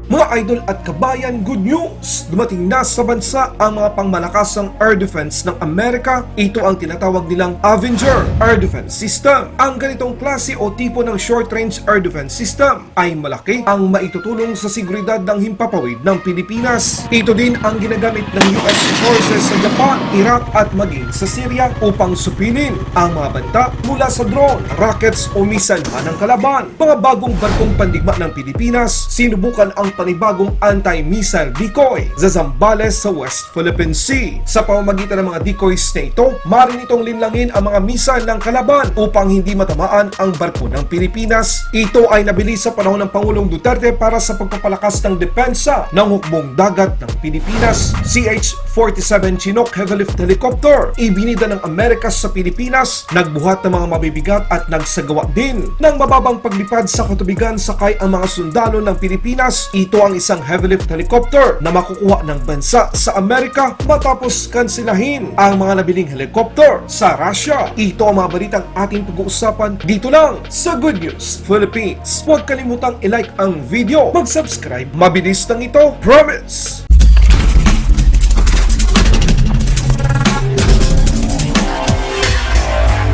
Mga idol at kabayan, good news! Dumating na sa bansa ang mga pangmalakasang air defense ng Amerika. Ito ang tinatawag nilang Avenger Air Defense System. Ang ganitong klase o tipo ng short-range air defense system ay malaki ang maitutulong sa seguridad ng himpapawid ng Pilipinas. Ito din ang ginagamit ng U.S. forces sa Japan, Iraq at maging sa Syria upang supilin ang mga banta mula sa drone, rockets o misilhan ng kalaban. Mga bagong barkong pandigma ng Pilipinas, sinubukan ang panibagong anti-missile decoy sa Zambales sa West Philippine Sea. Sa pamamagitan ng mga decoys na ito, maaari nitong linlangin ang mga missile ng kalaban upang hindi matamaan ang barko ng Pilipinas. Ito ay nabili sa panahon ng Pangulong Duterte para sa pagpapalakas ng depensa ng hukbong dagat ng Pilipinas. CH-47 Chinook heavy lift helicopter, ibinida ng Amerika sa Pilipinas, nagbuhat ng mga mabibigat at nagsagawa din ng mababang paglipad sa katubigan sakay ang mga sundalo ng Pilipinas. Ito ang isang heavy lift helicopter na makukuha ng bansa sa Amerika matapos kansilahin ang mga nabiling helicopter sa Russia. Ito ang mga balitang ating pag-uusapan dito lang sa Good News Philippines. Huwag kalimutang i-like ang video, mag-subscribe, mabilis lang ito, promise!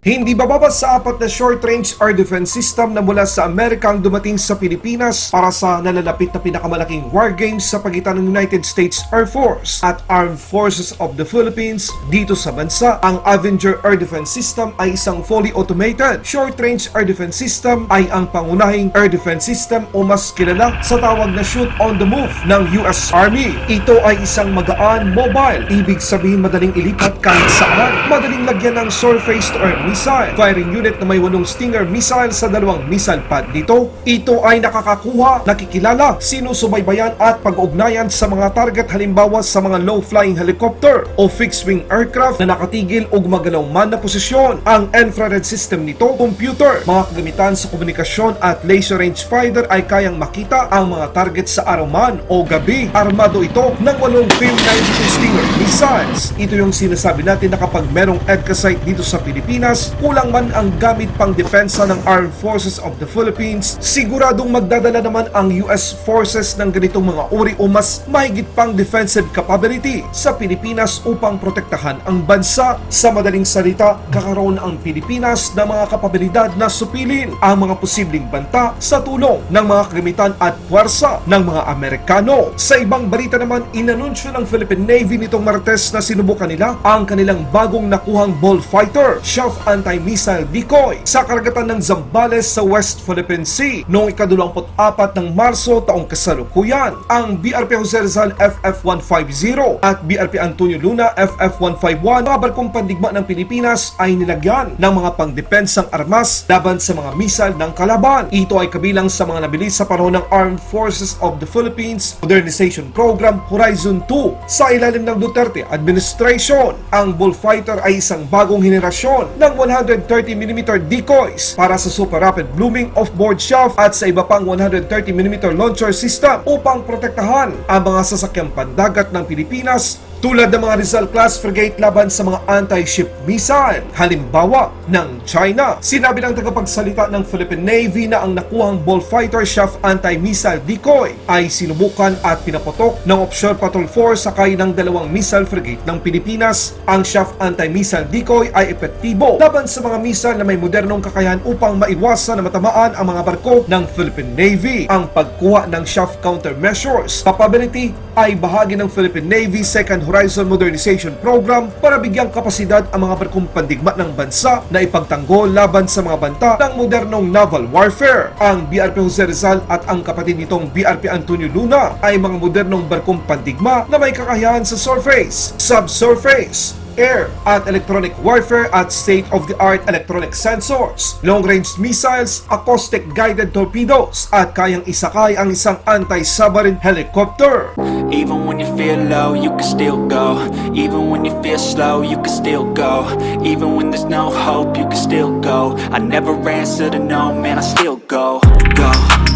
Hindi bababa sa 4 na short-range air defense system na mula sa Amerika ang dumating sa Pilipinas para sa nalalapit na pinakamalaking war games sa pagitan ng United States Air Force at Armed Forces of the Philippines dito sa bansa. Ang Avenger Air Defense System ay isang fully automated short-range air defense system, ay ang pangunahing air defense system o mas kilala sa tawag na shoot on the move ng US Army. Ito ay isang magaan mobile, ibig sabihin madaling ilipat kahit saan, madaling lagyan ng surface to air missile firing unit na may 8 Stinger missile sa 2 missile pad nito. Ito ay nakakakuha, nakikilala, sinusubaybayan at pag-ugnayan sa mga target, halimbawa sa mga low-flying helicopter o fixed-wing aircraft na nakatigil o gumagalaw man na posisyon. Ang infrared system nito, computer, mga kagamitan sa komunikasyon at laser range finder ay kayang makita ang mga target sa araw man o gabi. Armado ito ng 8 FIM-92 Stinger missiles. Ito yung sinasabi natin na kapag merong EDCA site dito sa Pilipinas, kulang man ang gamit pang depensa ng Armed Forces of the Philippines, siguradong magdadala naman ang US forces ng ganitong mga uri o mas mahigit pang defensive capability sa Pilipinas upang protektahan ang bansa. Sa madaling salita, kakaroon ang Pilipinas ng mga kapabilidad na supilin ang mga posibleng banta sa tulong ng mga kagamitan at puwersa ng mga Amerikano. Sa ibang balita naman, inanunsyo ng Philippine Navy nitong Martes na sinubukan nila ang kanilang bagong nakuhang Bullfighter Chaff anti-missile decoy sa karagatan ng Zambales sa West Philippine Sea noong ika-24 ng Marso taong kasalukuyan. Ang BRP Jose Rizal FF-150 at BRP Antonio Luna FF-151, mga barkong pandigma ng Pilipinas, ay nilagyan ng mga pangdepensang armas laban sa mga missile ng kalaban. Ito ay kabilang sa mga nabili sa panahon ng Armed Forces of the Philippines Modernization Program Horizon 2 sa ilalim ng Duterte administration. Ang Bullfighter ay isang bagong henerasyon ng 130mm decoys para sa super rapid blooming offboard shaft at sa iba pang 130mm launcher system upang protektahan ang mga sasakyang pandagat ng Pilipinas tulad ng mga Rizal-class frigate laban sa mga anti-ship missile, halimbawa ng China. Sinabi ng tagapagsalita ng Philippine Navy na ang nakuhang Bullfighter Chaff anti-missile decoy ay sinubukan at pinaputok ng Offshore Patrol Force sakay ng 2 missile frigate ng Pilipinas. Ang Chaff anti-missile decoy ay epektibo laban sa mga missile na may modernong kakayahan upang maiwasan na matamaan ang mga barko ng Philippine Navy. Ang pagkuha ng Chaff countermeasures capability ay bahagi ng Philippine Navy Second Horizon Modernization Program para bigyang kapasidad ang mga barkong pandigma ng bansa na ipagtanggol laban sa mga banta ng modernong naval warfare. Ang BRP Jose Rizal at ang kapatid nitong BRP Antonio Luna ay mga modernong barkong pandigma na may kakayahan sa surface, subsurface, air at electronic warfare at state-of-the-art electronic sensors, long-range missiles, acoustic guided torpedoes at kayang isakay ang isang anti-submarine helicopter. Even when you feel low, you can still go. Even when you feel slow, you can still go. Even when there's no hope, you can still go. I never answer to no, man, I still go. Go,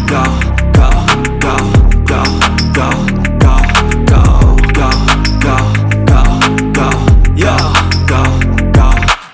go, go, go, go, go, go, go, go, go, go, go. Yo, go, go,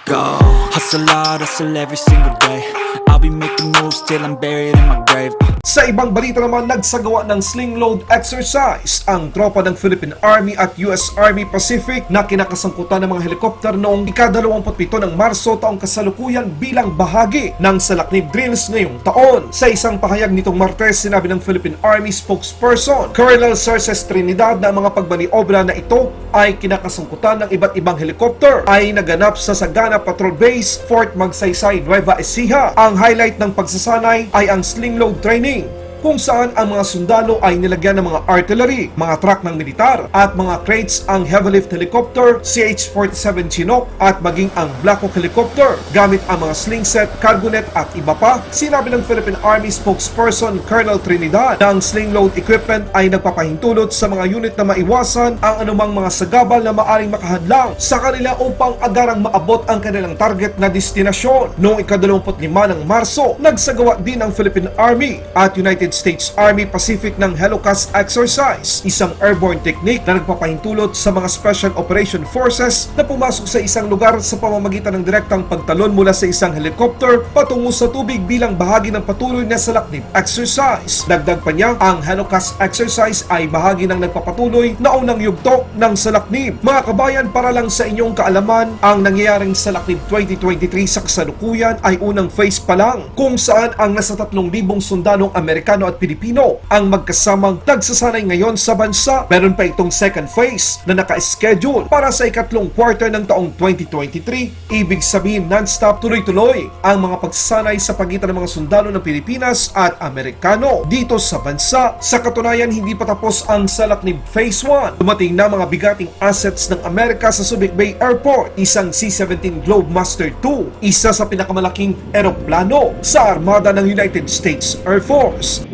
go. Hustle hard, hustle every single day. I I'll be making moves till I'm buried in my grave. Sa ibang balita naman, nagsagawa ng sling load exercise ang tropa ng Philippine Army at U.S. Army Pacific na kinakasangkutan ng mga helikopter noong ika-27 ng Marso taong kasalukuyan bilang bahagi ng salaknib drills ngayong taon. Sa isang pahayag nitong Martes, sinabi ng Philippine Army spokesperson Colonel Sarces Trinidad na ang mga pagmaniobra na ito ay kinakasangkutan ng iba't ibang helikopter ay naganap sa Sagana Patrol Base, Fort Magsaysay, Nueva Ecija. Ang highlight ng pagsasanay ay ang sling load training, kung saan ang mga sundalo ay nilagyan ng mga artillery, mga truck ng militar at mga crates ang heavy lift helicopter, CH-47 Chinook at maging ang Black Hawk helicopter gamit ang mga sling set, cargo net at iba pa. Sinabi ng Philippine Army spokesperson Colonel Trinidad na ang sling load equipment ay nagpapahintulot sa mga unit na maiwasan ang anumang mga sagabal na maaring makahadlang sa kanila upang agarang maabot ang kanilang target na destinasyon. Noong ika-25 ng Marso, nagsagawa din ang Philippine Army at United States Army Pacific ng Helo-class exercise, isang airborne technique na nagpapahintulot sa mga Special Operation Forces na pumasok sa isang lugar sa pamamagitan ng direktang pagtalon mula sa isang helicopter patungo sa tubig bilang bahagi ng patuloy na salaknib exercise. Dagdag pa niya, ang Helo-class exercise ay bahagi ng nagpapatuloy na unang yugto ng salaknib. Mga kabayan, para lang sa inyong kaalaman, ang nangyayaring salaknib 2023 sa kasalukuyan ay unang phase pa lang, kung saan ang nasa 3,000 sundalong Amerikano at Pilipino ang magkasamang nagsasanay ngayon sa bansa. Meron pa itong second phase na naka-schedule para sa ikatlong quarter ng taong 2023. Ibig sabihin, non-stop, tuloy-tuloy ang mga pagsasanay sa pagitan ng mga sundalo ng Pilipinas at Amerikano dito sa bansa. Sa katunayan, hindi pa tapos ang salaknib phase 1. Dumating na mga bigating assets ng Amerika sa Subic Bay Port, isang C-17 Globemaster II, isa sa pinakamalaking eroplano sa armada ng United States Air Force.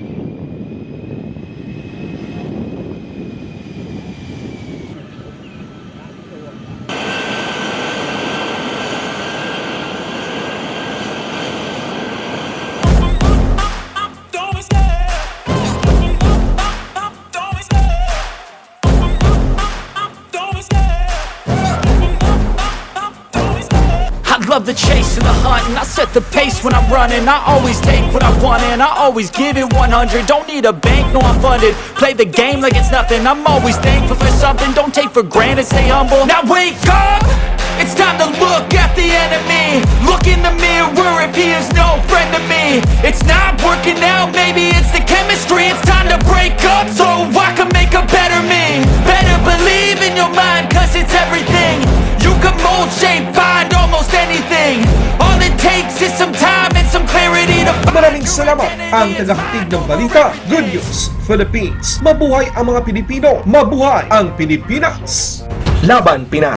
Love the chase and the hunt, and I set the pace when I'm running. I always take what I want and I always give it 100. Don't need a bank, no I'm funded. Play the game like it's nothing. I'm always thankful for something. Don't take for granted, stay humble. Now wake up! It's time to look at the enemy. Look in the mirror if he is no friend to me. It's not working out, maybe it's the chemistry. It's time to break up so I can make a better me. Better believe in your mind, cause it's everything. You can mold, shape, find almost anything. All it takes is some time and some clarity to find. Maraming salamat ang tagahatid ng balita. Good News Philippines. Mabuhay ang mga Pilipino. Mabuhay ang Pilipinas. Laban Pinas.